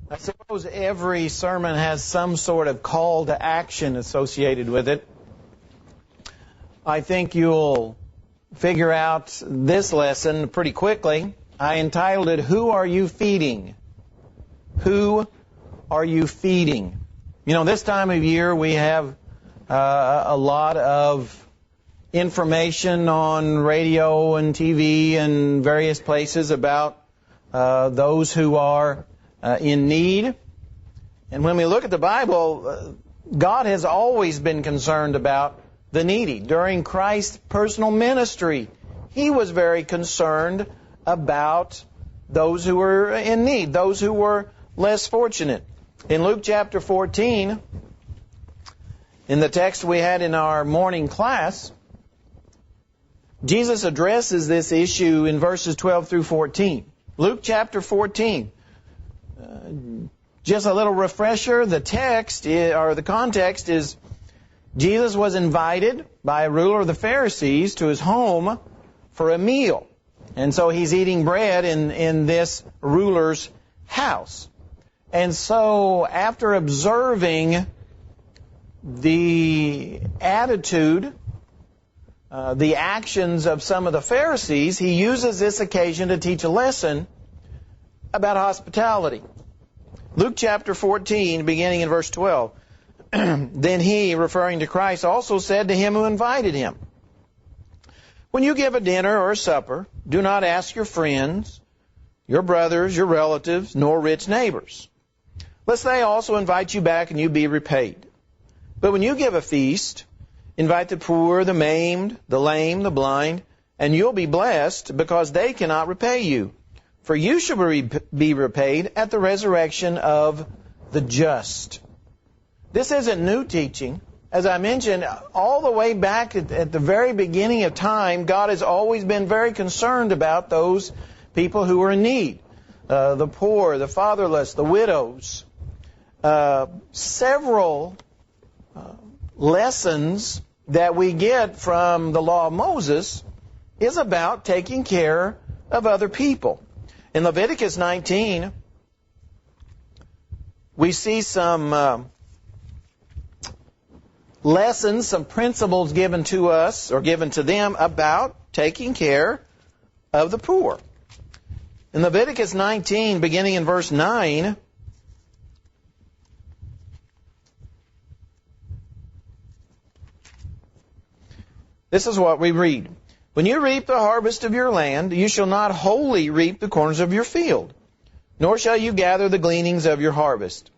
I suppose every sermon has some sort of call to action associated with it. I think you'll figure out this lesson pretty quickly. I entitled it, Who Are You Feeding? Who are you feeding? You know, this time of year we have a lot of information on radio and TV and various places about those who are in need. And when we look at the Bible, God has always been concerned about the needy. During Christ's personal ministry, He was very concerned about those who were in need, those who were less fortunate. In Luke chapter 14, in the text we had in our morning class, Jesus addresses this issue in verses 12 through 14. Luke chapter 14. Just a little refresher, the text, or the context is, Jesus was invited by a ruler of the Pharisees to his home for a meal. And so he's eating bread in this ruler's house. And so after observing the attitude, the actions of some of the Pharisees, he uses this occasion to teach a lesson about hospitality. Luke chapter 14, beginning in verse 12. Then he, referring to Christ, also said to him who invited him, When you give a dinner or a supper, do not ask your friends, your brothers, your relatives, nor rich neighbors, lest they also invite you back and you be repaid. But when you give a feast, invite the poor, the maimed, the lame, the blind, and you'll be blessed, because they cannot repay you. For you shall be repaid at the resurrection of the just. This isn't new teaching. As I mentioned, all the way back at the very beginning of time, God has always been very concerned about those people who are in need. The poor, the fatherless, the widows. Several lessons that we get from the law of Moses is about taking care of other people. In Leviticus 19, we see some lessons, some principles given to us, or given to them, about taking care of the poor. In Leviticus 19, beginning in verse 9, this is what we read. When you reap the harvest of your land, you shall not wholly reap the corners of your field, nor shall you gather the gleanings of your harvest.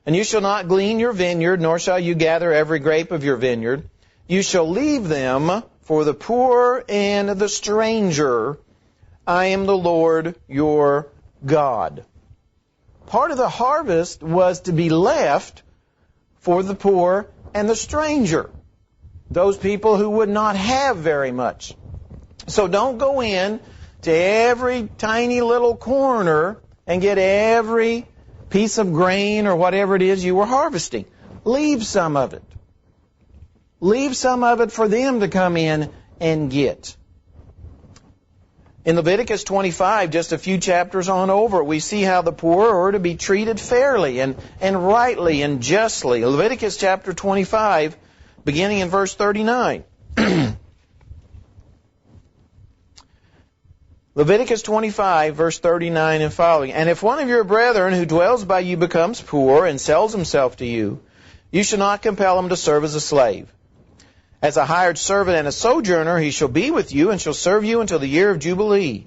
And you shall not glean your vineyard, nor shall you gather every grape of your vineyard. You shall leave them for the poor and the stranger. I am the Lord your God. Part of the harvest was to be left for the poor and the stranger, those people who would not have very much. So don't go in to every tiny little corner and get every piece of grain or whatever it is you were harvesting. Leave some of it. Leave some of it for them to come in and get. In Leviticus 25, just a few chapters on over, we see how the poor are to be treated fairly and rightly and justly. Leviticus chapter 25, beginning in verse 39. Leviticus 25, verse 39 and following. And if one of your brethren who dwells by you becomes poor and sells himself to you, you shall not compel him to serve as a slave. As a hired servant and a sojourner, he shall be with you and shall serve you until the year of Jubilee.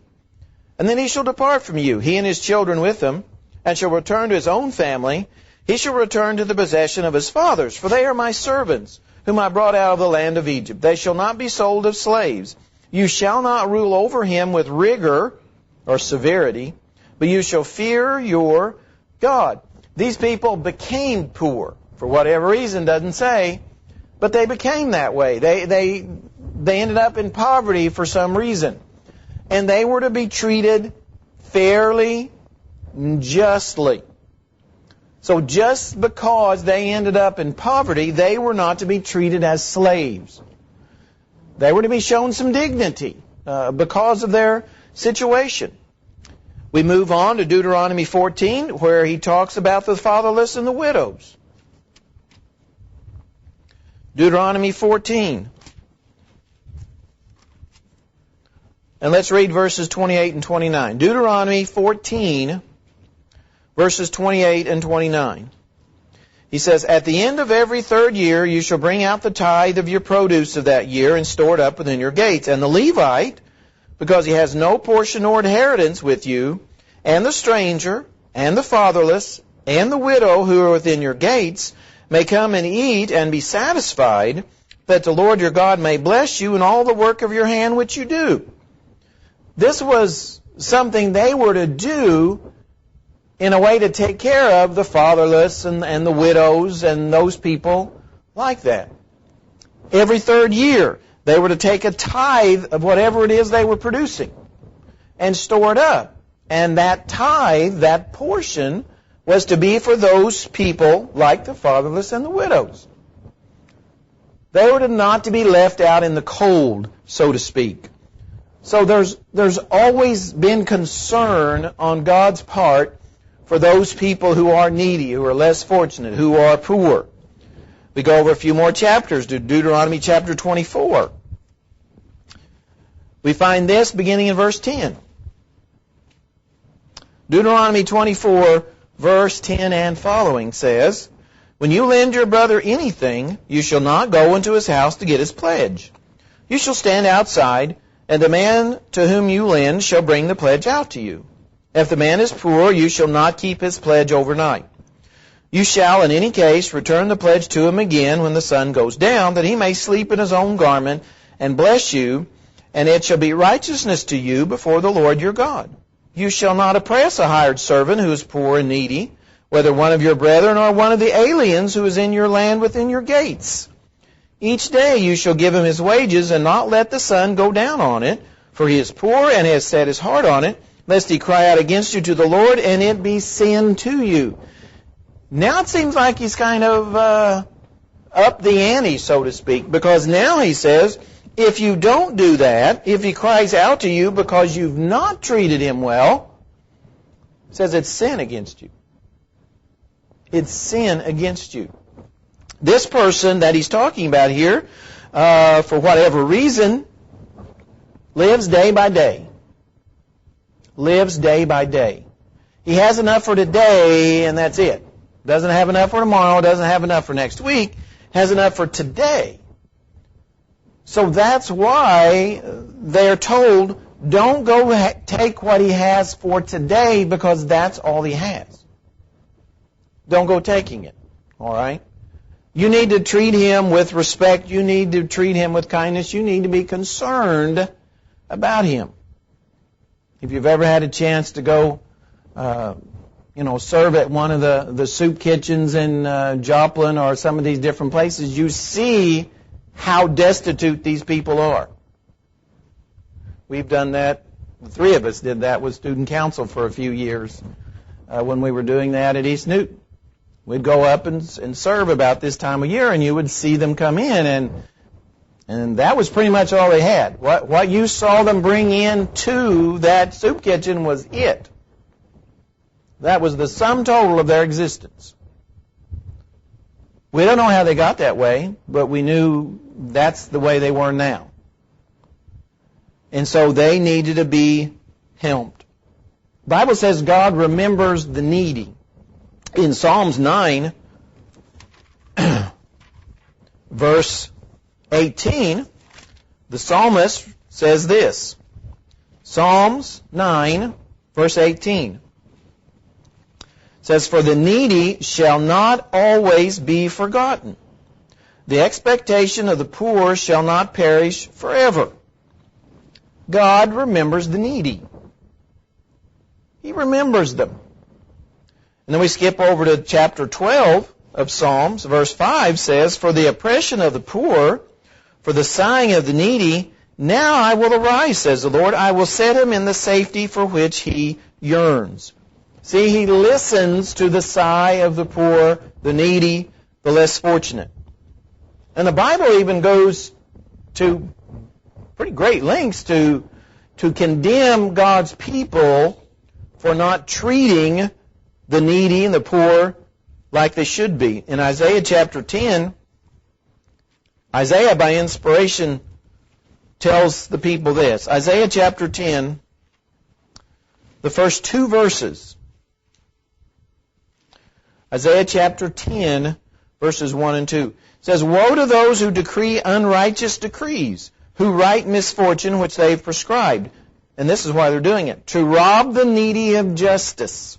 And then he shall depart from you, he and his children with him, and shall return to his own family. He shall return to the possession of his fathers, for they are my servants, whom I brought out of the land of Egypt. They shall not be sold as slaves. You shall not rule over him with rigor or severity, but you shall fear your God. These people became poor, for whatever reason, doesn't say, but they became that way. They ended up in poverty for some reason. And they were to be treated fairly and justly. So just because they ended up in poverty, they were not to be treated as slaves. They were to be shown some dignity because of their situation. We move on to Deuteronomy 14, where he talks about the fatherless and the widows. Deuteronomy 14. And let's read verses 28 and 29. Deuteronomy 14, verses 28 and 29. He says, "At the end of every third year you shall bring out the tithe of your produce of that year and store it up within your gates. And the Levite, because he has no portion or inheritance with you, and the stranger, and the fatherless, and the widow who are within your gates, may come and eat and be satisfied, that the Lord your God may bless you in all the work of your hand which you do." This was something they were to do in a way to take care of the fatherless and the widows and those people like that. Every third year, they were to take a tithe of whatever it is they were producing and store it up. And that tithe, that portion, was to be for those people like the fatherless and the widows. They were not to be left out in the cold, so to speak. So there's always been concern on God's part for those people who are needy, who are less fortunate, who are poor. We go over a few more chapters to Deuteronomy chapter 24. We find this beginning in verse 10. Deuteronomy 24, verse 10 and following says, "When you lend your brother anything, you shall not go into his house to get his pledge. You shall stand outside, and the man to whom you lend shall bring the pledge out to you. If the man is poor, you shall not keep his pledge overnight. You shall, in any case, return the pledge to him again when the sun goes down, that he may sleep in his own garment and bless you, and it shall be righteousness to you before the Lord your God. You shall not oppress a hired servant who is poor and needy, whether one of your brethren or one of the aliens who is in your land within your gates. Each day you shall give him his wages, and not let the sun go down on it, for he is poor and has set his heart on it, lest he cry out against you to the Lord, and it be sin to you." Now it seems like he's kind of up the ante, so to speak, because now he says, if you don't do that, if he cries out to you because you've not treated him well, it says it's sin against you. It's sin against you. This person that he's talking about here, for whatever reason, lives day by day. Lives day by day. He has enough for today, and that's it. Doesn't have enough for tomorrow, doesn't have enough for next week, has enough for today. So that's why they're told, don't go take what he has for today, because that's all he has. Don't go taking it. All right? You need to treat him with respect. You need to treat him with kindness. You need to be concerned about him. If you've ever had a chance to go, serve at one of the soup kitchens in Joplin or some of these different places, you see how destitute these people are. We've done that. The three of us did that with student council for a few years when we were doing that at East Newton. We'd go up and serve about this time of year, and you would see them come in, and that was pretty much all they had. What you saw them bring in to that soup kitchen was it. That was the sum total of their existence. We don't know how they got that way, but we knew that's the way they were now. And so they needed to be helped. The Bible says God remembers the needy. In Psalms 9, verse 18, the psalmist says this. Psalms 9, verse 18. Says, "For the needy shall not always be forgotten. The expectation of the poor shall not perish forever." God remembers the needy. He remembers them. And then we skip over to chapter 12 of Psalms. Verse 5 says, "For the oppression of the poor, for the sighing of the needy, now I will arise, says the Lord. I will set him in the safety for which he yearns." See, he listens to the sigh of the poor, the needy, the less fortunate. And the Bible even goes to pretty great lengths to condemn God's people for not treating the needy and the poor like they should be. In Isaiah chapter 10, Isaiah by inspiration tells the people this. Isaiah chapter 10, the first 2 verses. Isaiah chapter 10, verses 1 and 2. It says, "Woe to those who decree unrighteous decrees, who write misfortune which they have prescribed." And this is why they're doing it. "To rob the needy of justice,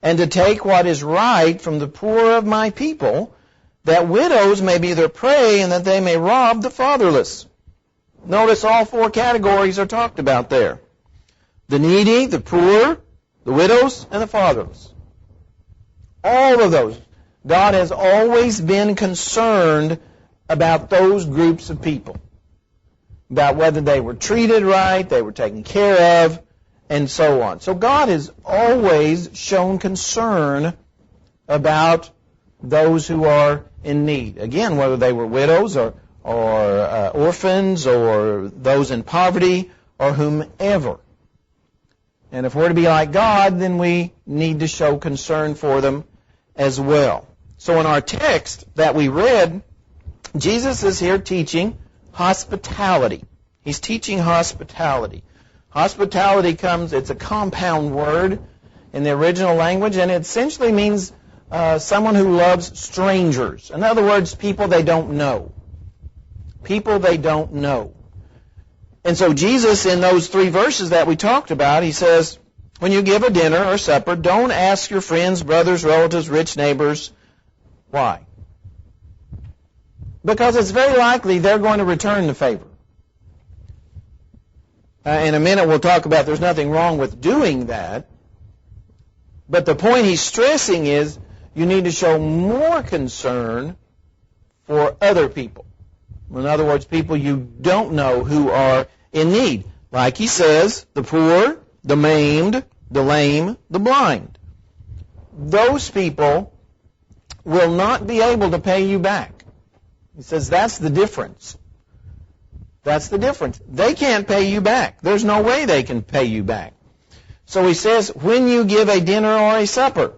and to take what is right from the poor of my people, that widows may be their prey, and that they may rob the fatherless." Notice all 4 categories are talked about there. The needy, the poor, the widows, and the fatherless. All of those. God has always been concerned about those groups of people. About whether they were treated right, they were taken care of, and so on. So God has always shown concern about those who are in need. Again, whether they were widows or orphans or those in poverty or whomever. And if we're to be like God, then we need to show concern for them as well. So in our text that we read, Jesus is here teaching hospitality. He's teaching hospitality. Hospitality it's a compound word in the original language, and it essentially means someone who loves strangers. In other words, people they don't know. People they don't know. And so Jesus, in those 3 verses that we talked about, he says, when you give a dinner or supper, don't ask your friends, brothers, relatives, rich neighbors. Why? Because it's very likely they're going to return the favor. In a minute we'll talk about there's nothing wrong with doing that. But the point he's stressing is you need to show more concern for other people. In other words, people you don't know who are in need. Like he says, the poor, the maimed, the lame, the blind. Those people will not be able to pay you back. He says that's the difference. That's the difference. They can't pay you back. There's no way they can pay you back. So he says, when you give a dinner or a supper,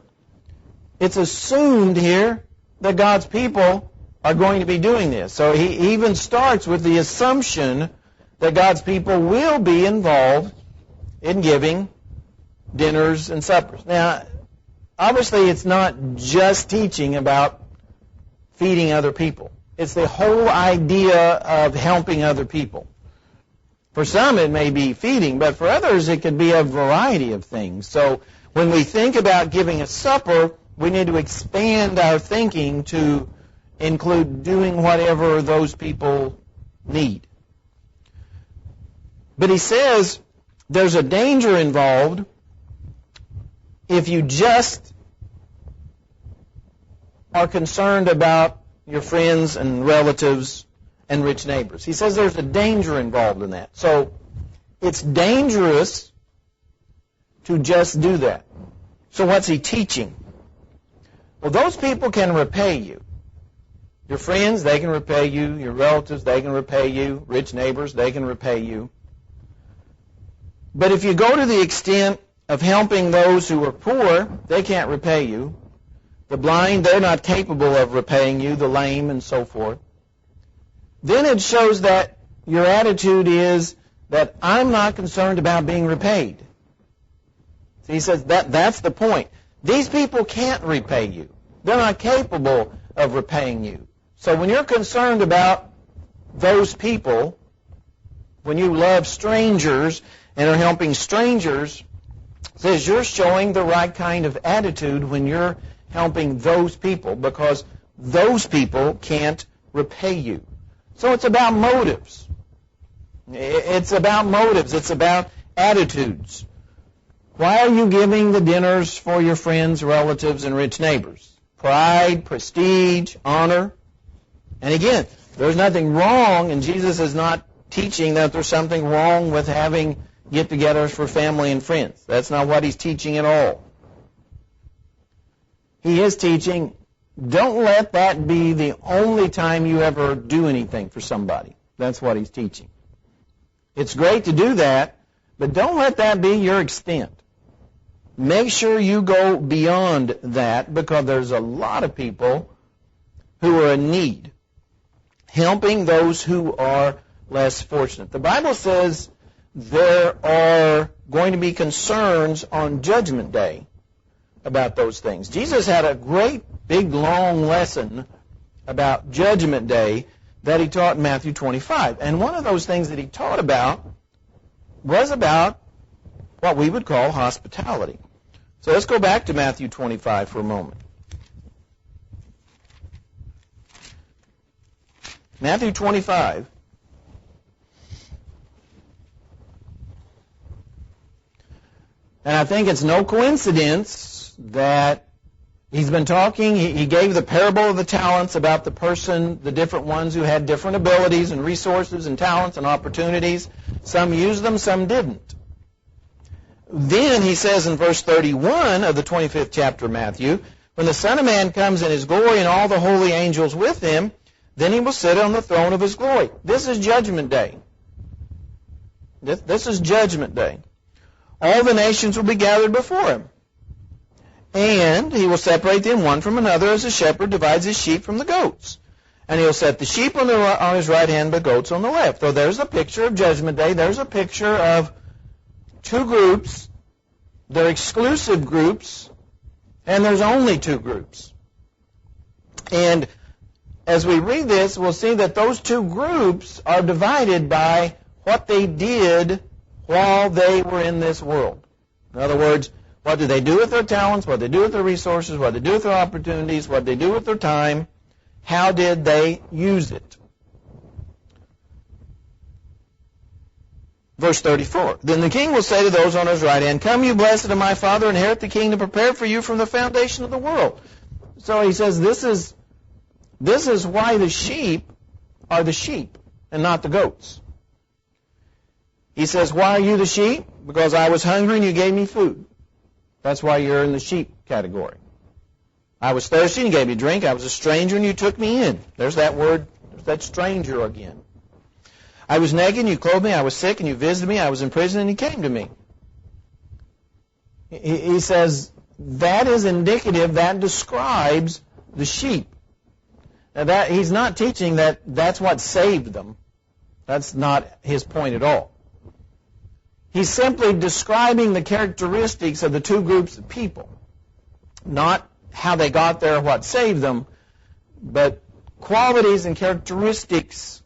it's assumed here that God's people are going to be doing this. So he even starts with the assumption that God's people will be involved in giving dinners and suppers. Now, obviously it's not just teaching about feeding other people. It's the whole idea of helping other people. For some it may be feeding, but for others it could be a variety of things. So when we think about giving a supper, we need to expand our thinking to include doing whatever those people need. But he says there's a danger involved if you just are concerned about your friends and relatives and rich neighbors. He says there's a danger involved in that. So it's dangerous to just do that. So what's he teaching? Well, those people can repay you. Your friends, they can repay you. Your relatives, they can repay you. Rich neighbors, they can repay you. But if you go to the extent of helping those who are poor, they can't repay you. The blind, they're not capable of repaying you, the lame and so forth. Then it shows that your attitude is that I'm not concerned about being repaid. So he says that's the point. These people can't repay you. They're not capable of repaying you. So when you're concerned about those people, when you love strangers and are helping strangers, it says you're showing the right kind of attitude when you're helping those people, because those people can't repay you. So it's about motives. It's about motives. It's about attitudes. Why are you giving the dinners for your friends, relatives, and rich neighbors? Pride, prestige, honor. And again, there's nothing wrong, and Jesus is not teaching that there's something wrong with having get-togethers for family and friends. That's not what he's teaching at all. He is teaching, don't let that be the only time you ever do anything for somebody. That's what he's teaching. It's great to do that, but don't let that be your extent. make sure you go beyond that, because there's a lot of people who are in need, helping those who are less fortunate. The Bible says there are going to be concerns on Judgment Day about those things. Jesus had a great, big, long lesson about Judgment Day that he taught in Matthew 25. And one of those things that he taught about was about what we would call hospitality. So let's go back to Matthew 25 for a moment. Matthew 25. And I think it's no coincidence that he's been talking, he gave the parable of the talents about the person, the different ones who had different abilities and resources and talents and opportunities. Some used them, some didn't. Then he says in verse 31 of the 25th chapter of Matthew, when the Son of Man comes in his glory and all the holy angels with him, then he will sit on the throne of his glory. This is Judgment Day. This is Judgment Day. All the nations will be gathered before him. And he will separate them one from another as a shepherd divides his sheep from the goats. And he'll set the sheep on his right hand, but goats on the left. So there's a picture of Judgment Day. There's a picture of two groups. They're exclusive groups, and there's only two groups. And as we read this, we'll see that those two groups are divided by what they did while they were in this world. In other words, what did they do with their talents? What did they do with their resources? What did they do with their opportunities? What did they do with their time? How did they use it? Verse 34. Then the king will say to those on his right hand, come, you blessed of my Father, inherit the kingdom prepared for you from the foundation of the world. So he says this is why the sheep are the sheep and not the goats. He says, why are you the sheep? Because I was hungry and you gave me food. That's why you're in the sheep category. I was thirsty and you gave me drink. I was a stranger and you took me in. There's that word, there's that stranger again. I was naked and you clothed me. I was sick and you visited me. I was in prison and you came to me. He says that is indicative, that describes the sheep. Now that he's not teaching that that's what saved them. That's not his point at all. He's simply describing the characteristics of the two groups of people. Not how they got there or what saved them, but qualities and characteristics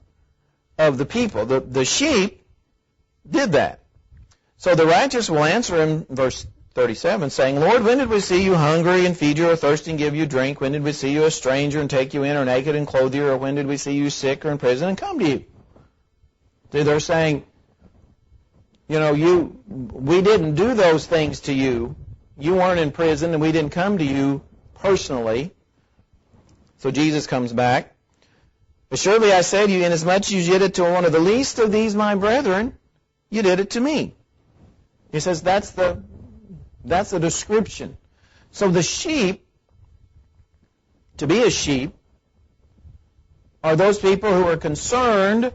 of the people. The sheep did that. So the righteous will answer him, verse 37, saying, Lord, when did we see you hungry and feed you, or thirsty and give you drink? When did we see you a stranger and take you in, or naked and clothe you? Or when did we see you sick or in prison and come to you? They're saying, we didn't do those things to you. You weren't in prison and we didn't come to you personally. So Jesus comes back. Assuredly I say to you, inasmuch as you did it to one of the least of these my brethren, you did it to me. He says that's the description. So the sheep, to be a sheep, are those people who are concerned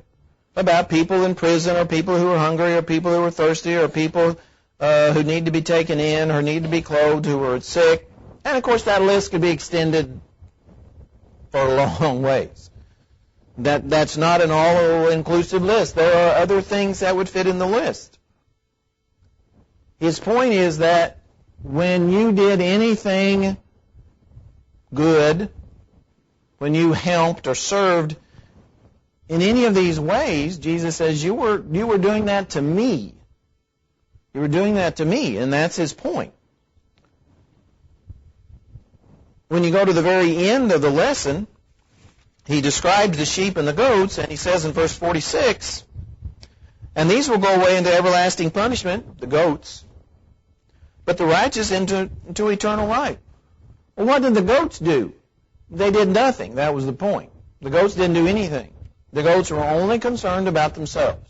about people in prison, or people who are hungry, or people who are thirsty, or people who need to be taken in, or need to be clothed, who are sick. And of course that list could be extended for a long ways. That's not an all-inclusive list. There are other things that would fit in the list. His point is that when you did anything good, when you helped or served in any of these ways, Jesus says you were doing that to me. You were doing that to me, and that's his point. When you go to the very end of the lesson, he describes the sheep and the goats, and he says in verse 46, and these will go away into everlasting punishment, the goats, but the righteous into eternal life. Well, what did the goats do? They did nothing. That was the point. The goats didn't do anything. The goats were only concerned about themselves.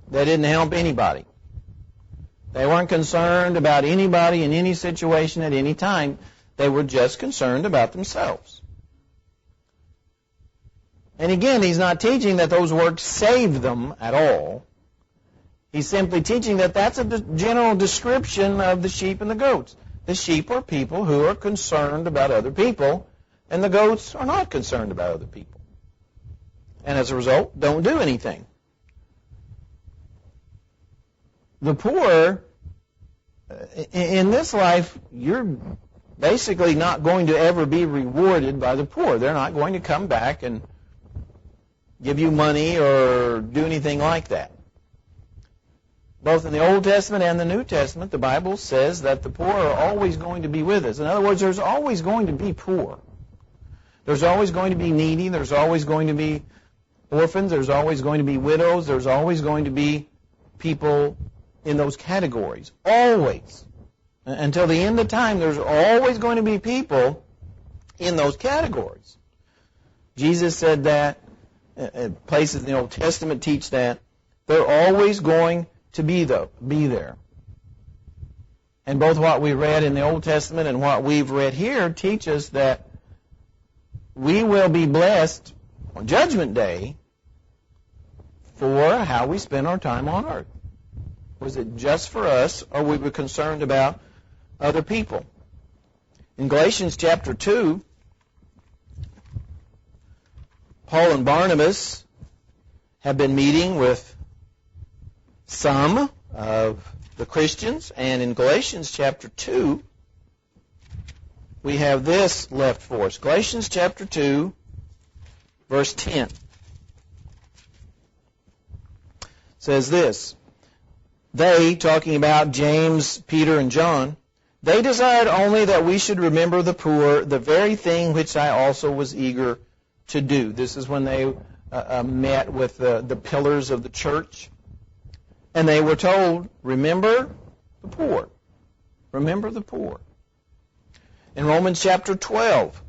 They didn't help anybody. They weren't concerned about anybody in any situation at any time. They were just concerned about themselves. And again, he's not teaching that those works saved them at all. He's simply teaching that that's a general description of the sheep and the goats. The sheep are people who are concerned about other people, and the goats are not concerned about other people. And as a result, don't do anything. The poor, in this life, you're basically not going to ever be rewarded by the poor. They're not going to come back and give you money or do anything like that. Both in the Old Testament and the New Testament, the Bible says that the poor are always going to be with us. In other words, there's always going to be poor. There's always going to be needy. There's always going to be orphans. There's always going to be widows. There's always going to be people in those categories. Always. Until the end of time, there's always going to be people in those categories. Jesus said that. Places in the Old Testament teach that. They're always going to be there. And both what we read in the Old Testament and what we've read here teach us that we will be blessed on Judgment Day for how we spend our time on earth. Was it just for us, or were we concerned about other people? In Galatians chapter 2, Paul and Barnabas have been meeting with some of the Christians, and in Galatians chapter 2, we have this left for us. Galatians chapter 2, verse 10 says this: They, talking about James, Peter, and John, they desired only that we should remember the poor, the very thing which I also was eager to do. This is when they met with the pillars of the church. And they were told, remember the poor. Remember the poor. In Romans chapter 12,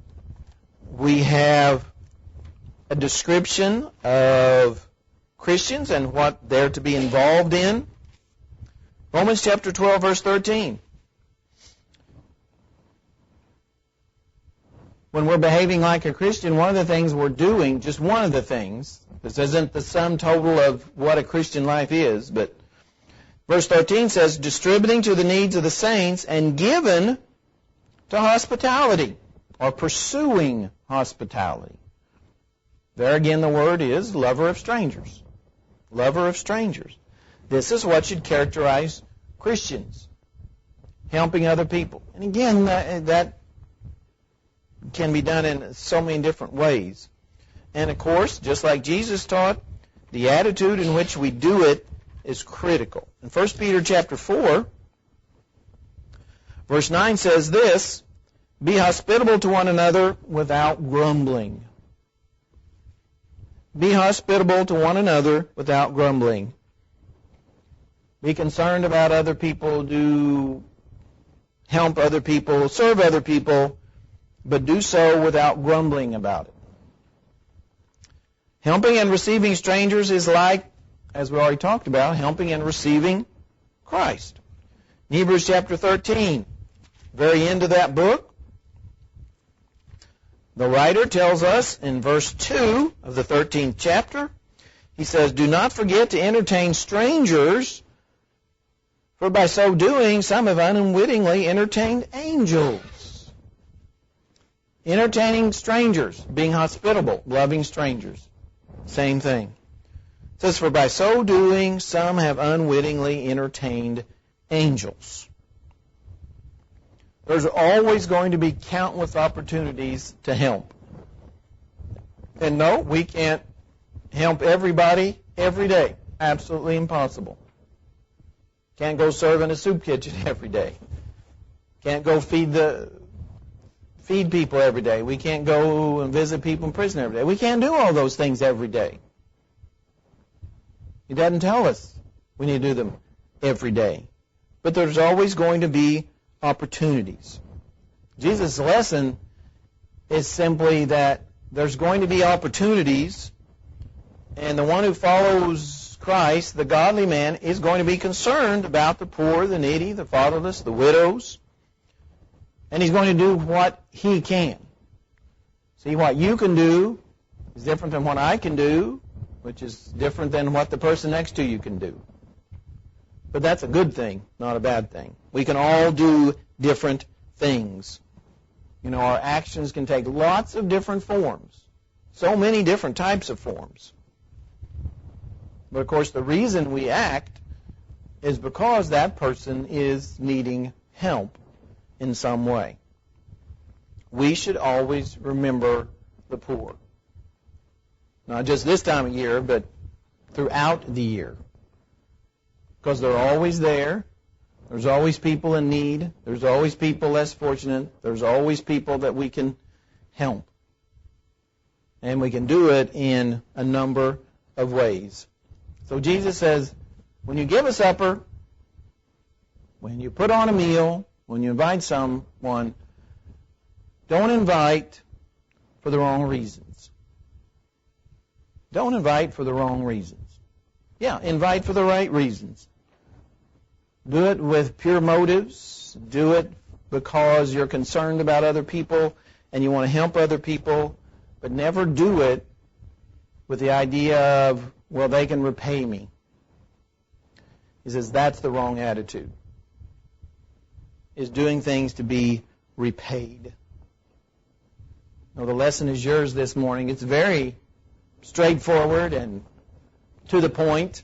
we have a description of Christians and what they're to be involved in. Romans chapter 12, verse 13. When we're behaving like a Christian, one of the things we're doing, just one of the things, this isn't the sum total of what a Christian life is, but verse 13 says, distributing to the needs of the saints and given to hospitality, or pursuing hospitality. There again the word is lover of strangers. Lover of strangers. This is what should characterize Christians, helping other people. And again, that can be done in so many different ways. And of course, just like Jesus taught, the attitude in which we do it is critical. In 1 Peter chapter 4, verse 9 says this: be hospitable to one another without grumbling. Be hospitable to one another without grumbling. Be concerned about other people, do help other people, serve other people, but do so without grumbling about it. Helping and receiving strangers is like, as we already talked about, helping and receiving Christ. In Hebrews chapter 13, very end of that book, the writer tells us in verse 2 of the 13th chapter, he says, do not forget to entertain strangers, for by so doing some have unwittingly entertained angels. Entertaining strangers, being hospitable, loving strangers. Same thing. It says, for by so doing some have unwittingly entertained angels. There's always going to be countless opportunities to help. And no, we can't help everybody every day. Absolutely impossible. Can't go serve in a soup kitchen every day. Can't go feed people every day. We can't go and visit people in prison every day. We can't do all those things every day. He doesn't tell us we need to do them every day. But there's always going to be opportunities. Jesus' lesson is simply that there's going to be opportunities, and the one who follows Christ, the godly man, is going to be concerned about the poor, the needy, the fatherless, the widows, and he's going to do what he can. See, what you can do is different than what I can do, which is different than what the person next to you can do. But that's a good thing, not a bad thing. We can all do different things. You know, our actions can take lots of different forms. So many different types of forms. But of course, the reason we act is because that person is needing help in some way. We should always remember the poor. Not just this time of year, but throughout the year. Because they're always there. There's always people in need. There's always people less fortunate. There's always people that we can help. And we can do it in a number of ways. So Jesus says, when you give a supper, when you put on a meal, when you invite someone, don't invite for the wrong reasons. Don't invite for the wrong reasons. Yeah, invite for the right reasons. Do it with pure motives. Do it because you're concerned about other people and you want to help other people. But never do it with the idea of, well, they can repay me. He says that's the wrong attitude. Is doing things to be repaid. Now, the lesson is yours this morning. It's very straightforward and to the point.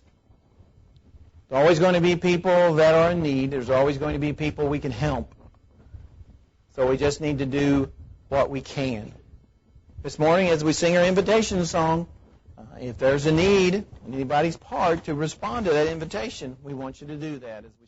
There's always going to be people that are in need. There's always going to be people we can help. So we just need to do what we can. This morning, as we sing our invitation song, if there's a need on anybody's part to respond to that invitation, we want you to do that as we